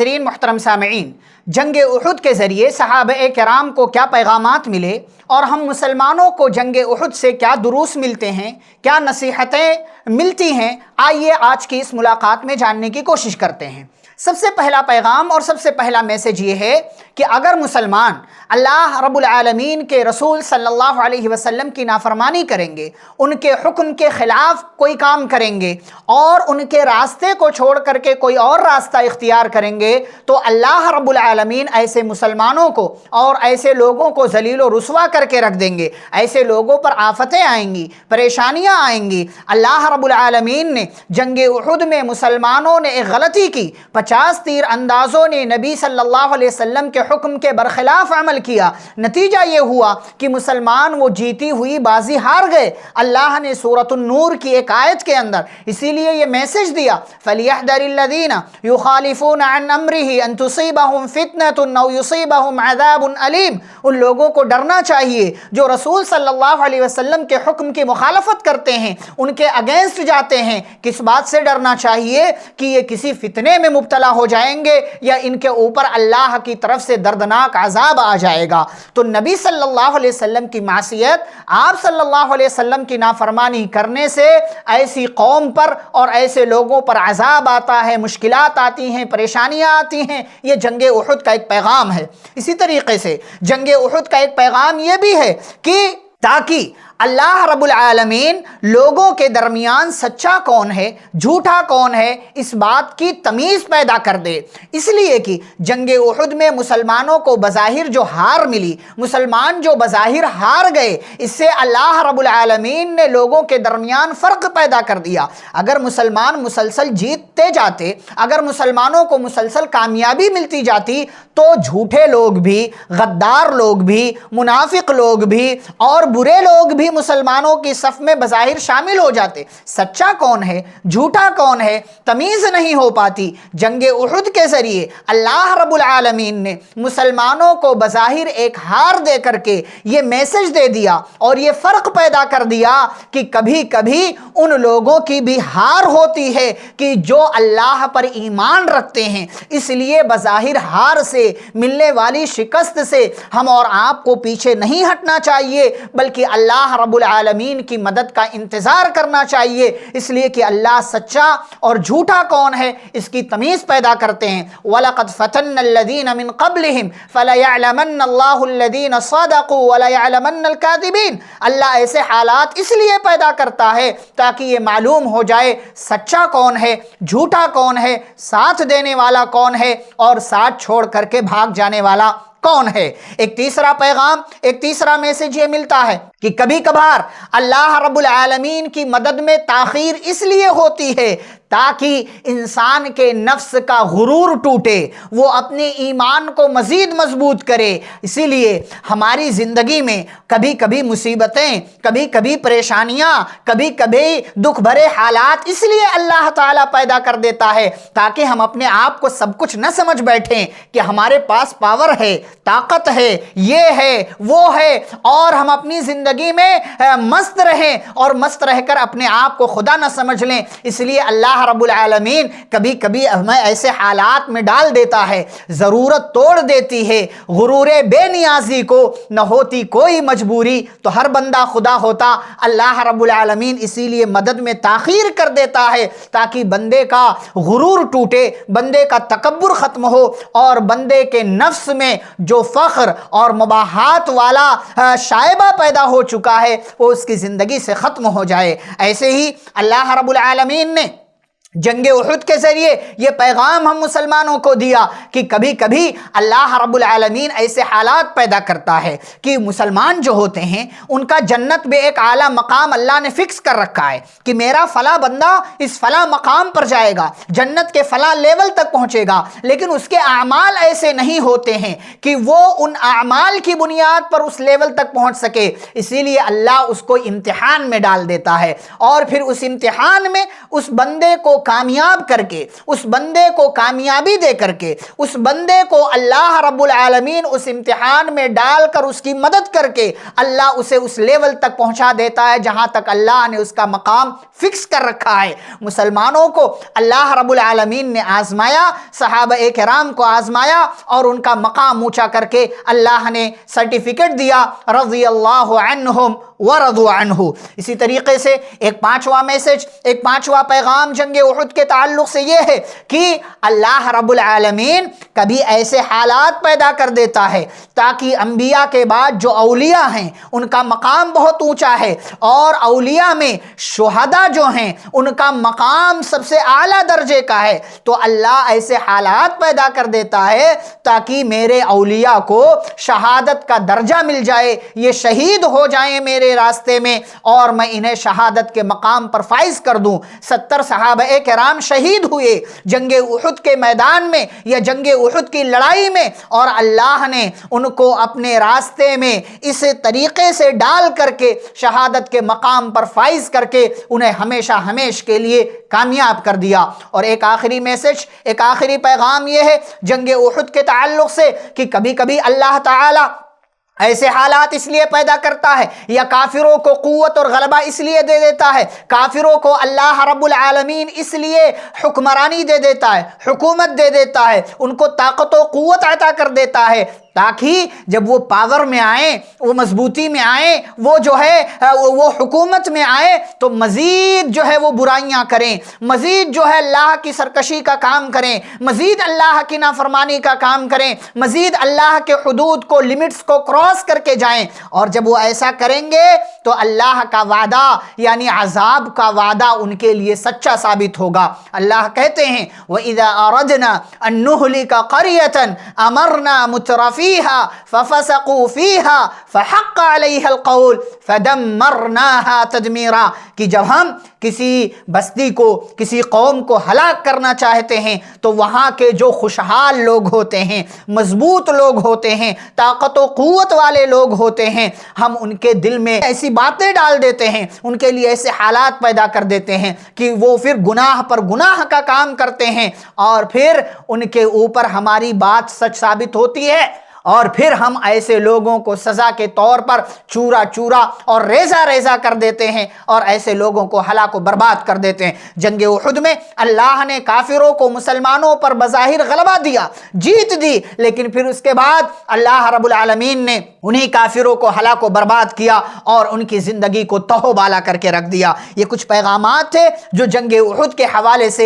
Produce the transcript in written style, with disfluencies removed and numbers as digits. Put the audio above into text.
ترین محترم سامعین، جنگ احد کے ذریعے صحابہ کرام کو کیا پیغامات ملے اور ہم مسلمانوں کو جنگ احد سے کیا دروس ملتے ہیں، کیا نصیحتیں ملتی ہیں، آئیے آج کی اس ملاقات میں جاننے کی کوشش کرتے ہیں۔ سب سے پہلا پیغام اور سب سے پہلا میسج یہ ہے کہ اگر مسلمان اللہ رب العالمین کے رسول صلی اللہ علیہ وسلم کی نافرمانی کریں گے، ان کے حکم کے خلاف کوئی کام کریں گے اور ان کے راستے کو چھوڑ کر کے کوئی اور راستہ اختیار کریں گے، تو اللہ رب العالمین ایسے مسلمانوں کو اور ایسے لوگوں کو ذلیل و رسوا کر کے رکھ دیں گے۔ ایسے لوگوں پر آفتیں آئیں گی، پریشانیاں آئیں گی۔ اللہ رب العالمین نے جنگ احد میں مسلمانوں نے ایک غلطی کی، 50 تیر اندازوں نے نبی صلی اللہ علیہ وسلم کے حکم کے برخلاف عمل کیا۔ نتیجہ یہ ہوا کہ مسلمان وہ جیتی ہوئی بازی ہار گئے۔ اللہ نے سورۃ النور کی ایک آیت کے اندر اسی لیے یہ میسج دیا، فَلْيَحْذَرِ الَّذِينَ يُخَالِفُونَ عَنْ أَمْرِهِ أَن تُصِيبَهُمْ فِتْنَةٌ أَوْ يُصِيبَهُمْ عَذَابٌ أَلِيمٌ۔ ان لوگوں کو ڈرنا چاہیے جو رسول صلی اللہ علیہ وسلم کے حکم کی مخالفت کرتے ہیں، ان کے اگینسٹ جاتے ہیں۔ کس بات سے ڈرنا چاہیے؟ کہ یہ کسی فتنے میں مبتلا ہو جائیں گے یا ان کے اوپر اللہ کی طرف سے دردناک عذاب آ جائے گا۔ تو نبی صلی اللہ علیہ وسلم کی معصیت، آپ صلی اللہ علیہ وسلم کی نافرمانی کرنے سے ایسی قوم پر اور ایسے لوگوں پر عذاب آتا ہے، مشکلات آتی ہیں، پریشانیاں آتی ہیں۔ یہ جنگ احد کا ایک پیغام ہے۔ اسی طریقے سے جنگ احد کا ایک پیغام یہ بھی ہے کہ تاکہ اللہ رب العالمین لوگوں کے درمیان سچا کون ہے، جھوٹا کون ہے، اس بات کی تمیز پیدا کر دے۔ اس لیے کہ جنگ احد میں مسلمانوں کو بظاہر جو ہار ملی، مسلمان جو بظاہر ہار گئے، اس سے اللہ رب العالمین نے لوگوں کے درمیان فرق پیدا کر دیا۔ اگر مسلمان مسلسل جیتتے جاتے، اگر مسلمانوں کو مسلسل کامیابی ملتی جاتی، تو جھوٹے لوگ بھی، غدار لوگ بھی، منافق لوگ بھی اور برے لوگ بھی مسلمانوں کی صف میں بظاہر شامل ہو جاتے۔ سچا کون ہے، جھوٹا کون ہے، تمیز نہیں ہو پاتی۔ جنگ احد کے ذریعے اللہ رب العالمین نے مسلمانوں کو بظاہر ایک ہار دے کر کے یہ میسج دے دیا اور یہ فرق پیدا کر دیا کہ کبھی کبھی ان لوگوں کی بھی ہار ہوتی ہے کہ جو اللہ پر ایمان رکھتے ہیں۔ اس لیے بظاہر ہار سے ملنے والی شکست سے ہم اور آپ کو پیچھے نہیں ہٹنا چاہیے، بلکہ اللہ رب العالمین کی مدد کا انتظار کرنا چاہیے۔ اس لیے کہ اللہ سچا اور جھوٹا کون ہے اس کی تمیز پیدا کرتے ہیں۔ وَلَقَدْ فَتَنَّ الَّذِينَ مِن قَبْلِهِمْ فَلَيَعْلَمَنَّ اللَّهُ الَّذِينَ صَدَقُوا وَلَيَعْلَمَنَّ الْكَاذِبِينَ۔ اللہ ایسے حالات اس لیے پیدا کرتا ہے تاکہ یہ معلوم ہو جائے سچا کون ہے، جھوٹا کون ہے، ساتھ دینے والا کون ہے اور ساتھ چھوڑ کر کے بھاگ جانے والا کون ہے۔ ایک تیسرا پیغام، ایک تیسرا میسج یہ ملتا ہے کہ کبھی کبھار اللہ رب العالمین کی مدد میں تاخیر اس لیے ہوتی ہے تاکہ انسان کے نفس کا غرور ٹوٹے، وہ اپنے ایمان کو مزید مضبوط کرے۔ اسی لیے ہماری زندگی میں کبھی کبھی مصیبتیں، کبھی کبھی پریشانیاں، کبھی کبھی دکھ بھرے حالات اس لیے اللہ تعالیٰ پیدا کر دیتا ہے تاکہ ہم اپنے آپ کو سب کچھ نہ سمجھ بیٹھیں کہ ہمارے پاس پاور ہے، طاقت ہے، یہ ہے، وہ ہے، اور ہم اپنی زندگی میں مست رہیں اور مست رہ کر اپنے آپ کو خدا نہ سمجھ لیں۔ اس لیے اللہ رب العالمین کبھی کبھی ہمیں ایسے حالات میں ڈال دیتا ہے، ضرورت توڑ دیتی ہے۔ غرور بے نیازی کو نہ ہوتی کوئی مجبوری، تو ہر بندہ خدا ہوتا۔ اللہ رب العالمین اسی لیے مدد میں تاخیر کر دیتا ہے تاکہ بندے کا غرور ٹوٹے، بندے کا تکبر ختم ہو اور بندے کے نفس میں جو فخر اور مباحات والا شائبہ پیدا ہو چکا ہے وہ اس کی زندگی سے ختم ہو جائے۔ ایسے ہی اللہ رب العالمین نے جنگ احد کے ذریعے یہ پیغام ہم مسلمانوں کو دیا کہ کبھی کبھی اللہ رب العالمین ایسے حالات پیدا کرتا ہے کہ مسلمان جو ہوتے ہیں ان کا جنت میں ایک اعلیٰ مقام اللہ نے فکس کر رکھا ہے کہ میرا فلاں بندہ اس فلاں مقام پر جائے گا، جنت کے فلاں لیول تک پہنچے گا، لیکن اس کے اعمال ایسے نہیں ہوتے ہیں کہ وہ ان اعمال کی بنیاد پر اس لیول تک پہنچ سکے۔ اسی لیے اللہ اس کو امتحان میں ڈال دیتا ہے اور پھر اس امتحان میں اس بندے کو کامیاب کر کے، اس بندے کو کامیابی دے کر کے، اس بندے کو اللہ رب العالمین اس امتحان میں ڈال کر اس کی مدد کر کے اللہ اسے اس لیول تک پہنچا دیتا ہے جہاں تک اللہ نے اس کا مقام فکس کر رکھا ہے۔ مسلمانوں کو اللہ رب العالمین نے آزمایا، صحابہ کرام کو آزمایا اور ان کا مقام اونچا کر کے اللہ نے سرٹیفکیٹ دیا، رضی اللہ عنہم ورضوا عنہ۔ اسی طریقے سے ایک پانچواں میسج، ایک پانچواں پیغام جنگ احد کے تعلق سے یہ ہے کہ اللہ رب العالمین کبھی ایسے حالات پیدا کر دیتا ہے تاکہ انبیاء کے بعد جو اولیاء ہیں ان کا مقام بہت اونچا ہے، اور اولیاء میں شہداء جو ہیں ان کا مقام سب سے اعلیٰ درجے کا ہے، تو اللہ ایسے حالات پیدا کر دیتا ہے تاکہ میرے اولیاء کو شہادت کا درجہ مل جائے، یہ شہید ہو جائیں میرے راستے میں اور میں انہیں شہادت کے مقام پر فائز کر دوں۔ 70 صحابہ کرام شہید ہوئے جنگ احد کے میدان میں یا جنگ احد کی لڑائی میں، اور اللہ نے ان کو اپنے راستے میں اس طریقے سے ڈال کر کے شہادت کے مقام پر فائز کر کے انہیں ہمیشہ ہمیشہ کے لیے کامیاب کر دیا۔ اور ایک آخری میسج، ایک آخری پیغام یہ ہے جنگ احد کے تعلق سے کہ کبھی کبھی اللہ تعالی ایسے حالات اس لیے پیدا کرتا ہے یا کافروں کو قوت اور غلبہ اس لیے دے دیتا ہے، کافروں کو اللہ رب العالمین اس لیے حکمرانی دے دیتا ہے، حکومت دے دیتا ہے، ان کو طاقت و قوت عطا کر دیتا ہے تاکہ جب وہ پاور میں آئیں، وہ مضبوطی میں آئیں، وہ جو ہے وہ حکومت میں آئیں تو مزید جو ہے وہ برائیاں کریں، مزید جو ہے اللہ کی سرکشی کا کام کریں، مزید اللہ کی نافرمانی کا کام کریں، مزید اللہ کے حدود کو، لمٹس کو کراس کر کے جائیں، اور جب وہ ایسا کریں گے تو اللہ کا وعدہ یعنی عذاب کا وعدہ ان کے لیے سچا ثابت ہوگا۔ اللہ کہتے ہیں وَإِذَا أَرَدْنَا أَن نُهْلِكَ قَرْيَةً أَمَرْنَا مُتْرَفِيهَا فَفَسَقُوا فِيهَا فَحَقَّ عَلَيْهَا الْقَوْلُ فَدَمَّرْنَاهَا تَدْمِيرًا کہ جب ہم کسی بستی کو، کسی قوم کو ہلاک کرنا چاہتے ہیں تو وہاں کے جو خوشحال لوگ ہوتے ہیں، مضبوط لوگ ہوتے ہیں، طاقت و قوت والے لوگ ہوتے ہیں، ہم ان کے دل میں ایسی باتیں ڈال دیتے ہیں، ان کے لیے ایسے حالات پیدا کر دیتے ہیں کہ وہ پھر گناہ پر گناہ کا کام کرتے ہیں، اور پھر ان کے اوپر ہماری بات سچ ثابت ہوتی ہے، اور پھر ہم ایسے لوگوں کو سزا کے طور پر چورا چورا اور ریزہ ریزہ کر دیتے ہیں اور ایسے لوگوں کو ہلاک و برباد کر دیتے ہیں۔ جنگ احد میں اللہ نے کافروں کو مسلمانوں پر بظاہر غلبہ دیا، جیت دی، لیکن پھر اس کے بعد اللہ رب العالمین نے انہی کافروں کو ہلاک و برباد کیا اور ان کی زندگی کو تہو بالا کر کے رکھ دیا۔ یہ کچھ پیغامات تھے جو جنگ احد کے حوالے سے